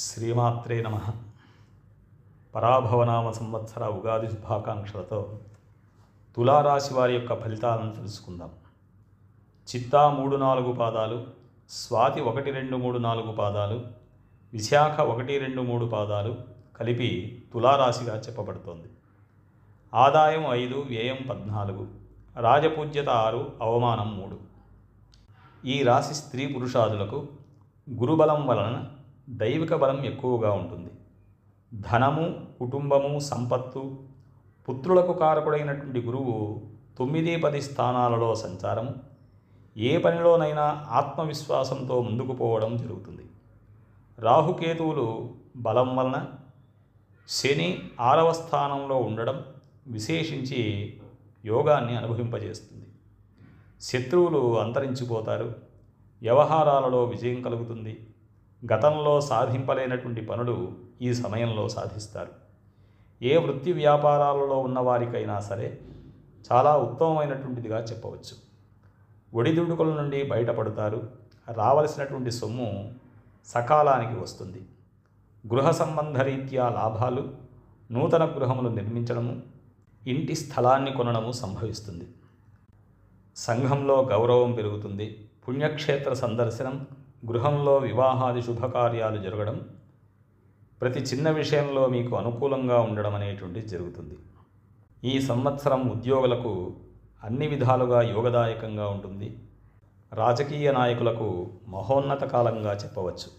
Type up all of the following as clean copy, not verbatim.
శ్రీమాత్రే నమః. పరాభవనామ సంవత్సర ఉగాది శుభాకాంక్షలతో తులారాశి వారి యొక్క ఫలితాలను తెలుసుకుందాం. చిత్తా 3-4 పాదాలు, స్వాతి 1-2-3-4 పాదాలు, విశాఖ 1-2-3 పాదాలు కలిపి తులారాశిగా చెప్పబడుతోంది. ఆదాయం 5, వ్యయం 14, రాజపూజ్యత 6, అవమానం 3. ఈ రాశి స్త్రీ పురుషాదులకు గురుబలం వలన దైవిక బలం ఎక్కువగా ఉంటుంది. ధనము, కుటుంబము, సంపత్తు, పుత్రులకు కారకుడైనటువంటి గురువు 9-10 స్థానాలలో సంచారము, ఏ పనిలోనైనా ఆత్మవిశ్వాసంతో ముందుకు పోవడం జరుగుతుంది. రాహుకేతువులు బలం వలన శని 6వ స్థానంలో ఉండడం విశేషించి యోగాన్ని అనుభవింపజేస్తుంది. శత్రువులు అంతరించిపోతారు. వ్యవహారాలలో విజయం కలుగుతుంది. గతంలో సాధింపలేనటువంటి పనులు ఈ సమయంలో సాధిస్తారు. ఏ వృత్తి వ్యాపారాలలో ఉన్నవారికైనా సరే చాలా ఉత్తమమైనటువంటిదిగా చెప్పవచ్చు. ఒడిదుడుకుల నుండి బయటపడతారు. రావలసినటువంటి సొమ్ము సకాలానికి వస్తుంది. గృహ సంబంధ రీత్యా లాభాలు, నూతన గృహములు నిర్మించడము, ఇంటి స్థలాన్ని కొనడము సంభవిస్తుంది. సంఘంలో గౌరవం పెరుగుతుంది. పుణ్యక్షేత్ర సందర్శనం, గృహంలో వివాహాది శుభకార్యాలు జరగడం, ప్రతి చిన్న విషయంలో మీకు అనుకూలంగా ఉండడం అనేటువంటిది జరుగుతుంది. ఈ సంవత్సరం ఉద్యోగులకు అన్ని విధాలుగా యోగదాయకంగా ఉంటుంది. రాజకీయ నాయకులకు మహోన్నత కాలంగా చెప్పవచ్చు.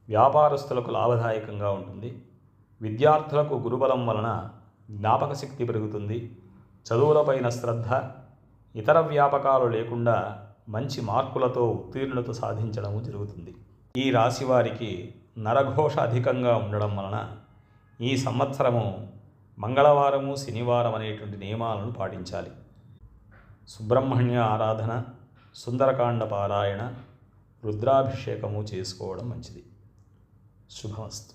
వ్యాపారస్తులకు లాభదాయకంగా ఉంటుంది. విద్యార్థులకు గురుబలం వలన జ్ఞాపక శక్తి పెరుగుతుంది. చదువులపైన శ్రద్ధ, ఇతర వ్యాపకాలు లేకుండా మంచి మార్కులతో ఉత్తీర్ణత సాధించడము జరుగుతుంది. ఈ రాశి వారికి నరఘోష అధికంగా ఉండడం వలన ఈ సంవత్సరము మంగళవారము, శనివారం అనేటువంటి నియమాలను పాటించాలి. సుబ్రహ్మణ్య ఆరాధన, సుందరకాండ పారాయణ, రుద్రాభిషేకము చేసుకోవడం మంచిది. శుభమస్తు.